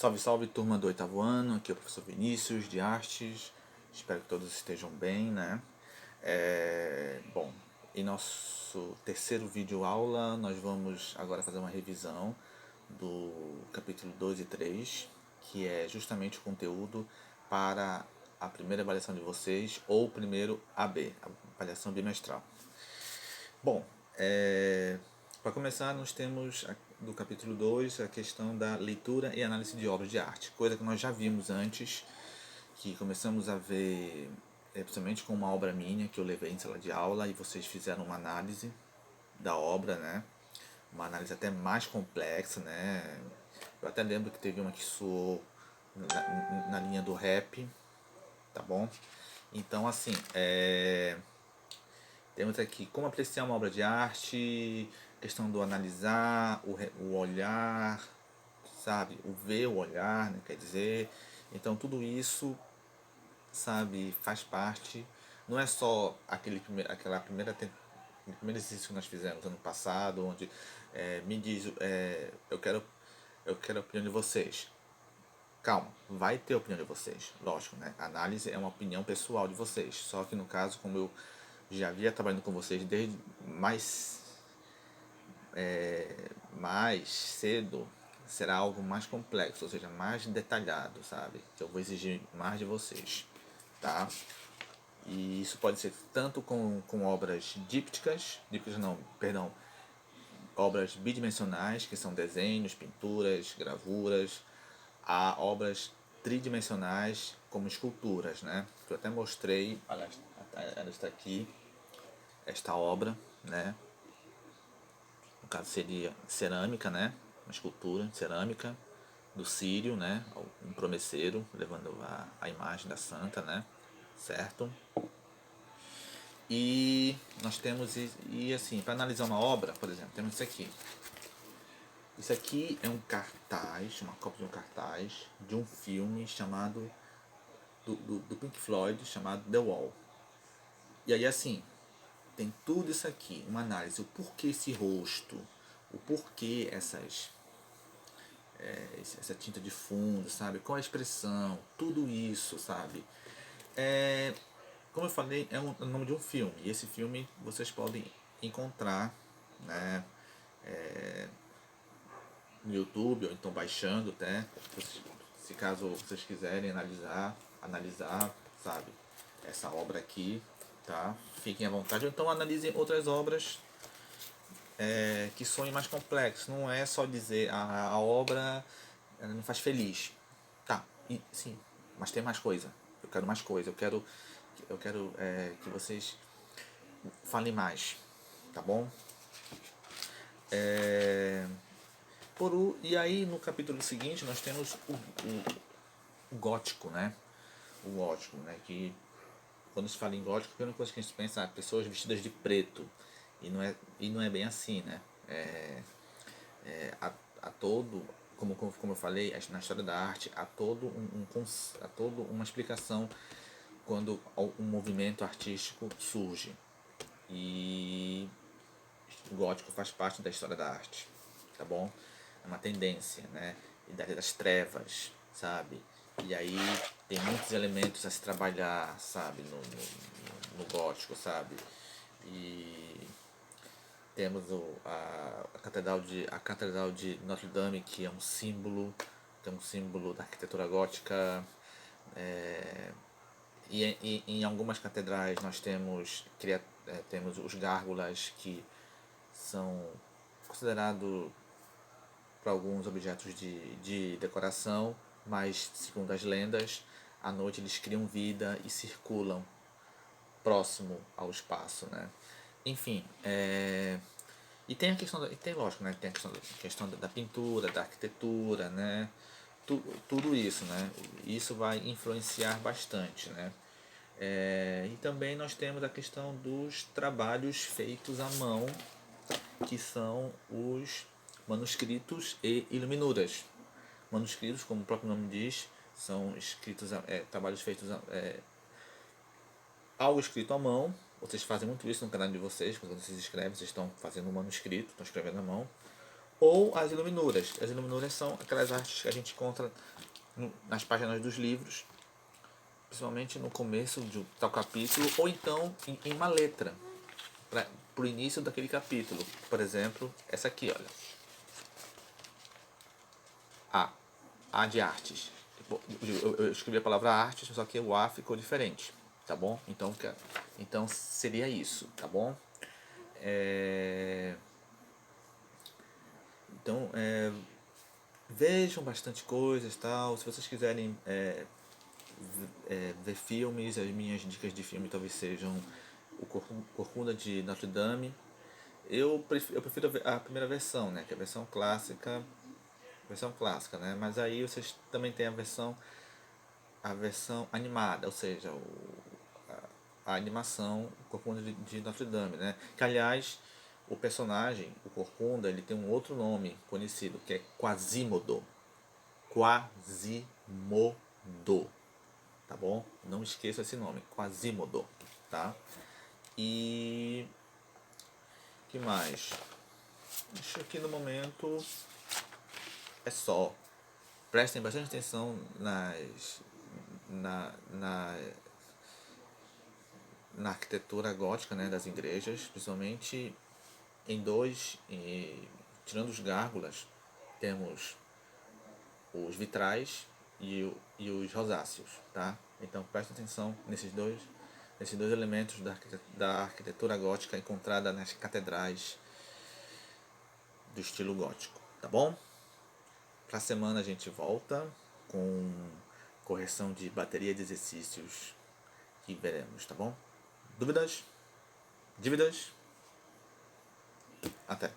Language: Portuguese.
Salve, salve, turma do oitavo ano, aqui é o professor Vinícius de Artes, espero que todos estejam bem, né? Bom, em nosso terceiro vídeo aula, nós vamos agora fazer uma revisão do capítulo 2 e 3, que é justamente o conteúdo para a primeira avaliação de vocês, ou o primeiro AB, a avaliação bimestral. Bom, para começar, nós temos do capítulo 2 a questão da leitura e análise de obras de arte, coisa que nós já vimos antes, que começamos a ver principalmente com uma obra minha que eu levei em sala de aula e vocês fizeram uma análise da obra, né? Uma análise até mais complexa, né? Eu até lembro que teve uma que soou na linha do rap, tá bom? Então, assim, temos aqui como apreciar uma obra de arte, questão do analisar, o olhar, sabe? O ver, o olhar, né? Quer dizer. Então tudo isso, sabe, faz parte. Não é só aquela primeiro exercício que nós fizemos ano passado, onde me diz, eu quero a opinião de vocês. Calma, vai ter a opinião de vocês, lógico, né? A análise é uma opinião pessoal de vocês. Só que no caso, como eu já havia trabalhando com vocês desde mais cedo, será algo mais complexo, ou seja, mais detalhado, sabe? Que eu vou exigir mais de vocês, tá? E isso pode ser tanto com obras dípticas, não, perdão, obras bidimensionais, que são desenhos, pinturas, gravuras, a obras tridimensionais, como esculturas, né? Eu até mostrei, aliás, ela está aqui, esta obra, né? No caso seria cerâmica, né? Uma escultura cerâmica do Sírio, né? Um promesseiro levando a imagem da santa, né? Certo? E nós temos, e assim, para analisar uma obra, por exemplo, temos isso aqui. Isso aqui é um cartaz, uma cópia de um cartaz de um filme chamado, do Pink Floyd, chamado The Wall. E aí, assim, tem tudo isso aqui, uma análise, o porquê esse rosto, o porquê essa tinta de fundo, sabe? Qual a expressão, tudo isso, sabe? Como eu falei, é o nome de um filme, e esse filme vocês podem encontrar, né, no YouTube, ou então baixando até, se caso vocês quiserem analisar, sabe, essa obra aqui, tá? Fiquem à vontade, ou então analisem outras obras que sonhem mais complexos. Não é só dizer a obra não faz feliz. Tá, e, sim, mas tem mais coisa. Eu quero mais coisa. Eu quero que vocês falem mais, tá bom? E aí no capítulo seguinte nós temos o gótico, né? O gótico, né? Que quando se fala em gótico, a primeira coisa que a gente pensa é pessoas vestidas de preto. E não é bem assim, né? Há todo, como eu falei, na história da arte, há todo uma explicação quando um movimento artístico surge. E o gótico faz parte da história da arte, tá bom? É uma tendência, né? Idade das trevas, sabe? E aí tem muitos elementos a se trabalhar, sabe? No gótico, sabe? E temos a Catedral de Notre Dame, que é um símbolo da arquitetura gótica. E em algumas catedrais nós temos os gárgulas, que são considerados para alguns objetos de decoração, mas segundo as lendas, à noite eles criam vida e circulam próximo ao espaço, né? Enfim, e tem a questão e tem, lógico, né? Tem a questão da pintura, da arquitetura, né? Tudo isso, né? Isso vai influenciar bastante, né? E também nós temos a questão dos trabalhos feitos à mão, que são os manuscritos e iluminuras. Manuscritos, como o próprio nome diz, são trabalhos feitos algo escrito à mão. Vocês fazem muito isso no canal de vocês, quando vocês escrevem, vocês estão fazendo um manuscrito, estão escrevendo à mão. ou as iluminuras. As iluminuras são aquelas artes que a gente encontra nas páginas dos livros, principalmente no começo de tal capítulo, ou então em uma letra, para o início daquele capítulo. Por exemplo, essa aqui, olha. A de artes. Eu escrevi a palavra artes, só que o A ficou diferente, tá bom? Então seria isso, tá bom? Então, vejam bastante coisas, tal. Se vocês quiserem ver filmes, as minhas dicas de filme talvez sejam o Corcunda de Notre Dame. Eu prefiro a primeira versão, né? Que é a versão clássica, né? Mas aí vocês também têm a versão animada, ou seja, a animação Corcunda de Notre Dame, né? Que aliás, o personagem, o Corcunda, ele tem um outro nome conhecido, que é Quasimodo. Quasimodo, tá bom? Não esqueça esse nome, Quasimodo, tá? E que mais? Acho que no momento é só. Prestem bastante atenção na, na, na arquitetura gótica, né, das igrejas, principalmente em dois, tirando os gárgulas, temos os vitrais e os rosáceos, tá? Então preste atenção nesses dois elementos da arquitetura gótica encontrada nas catedrais do estilo gótico, tá bom? Pra semana a gente volta com correção de bateria de exercícios que veremos, tá bom? Dúvidas? Dívidas? Até!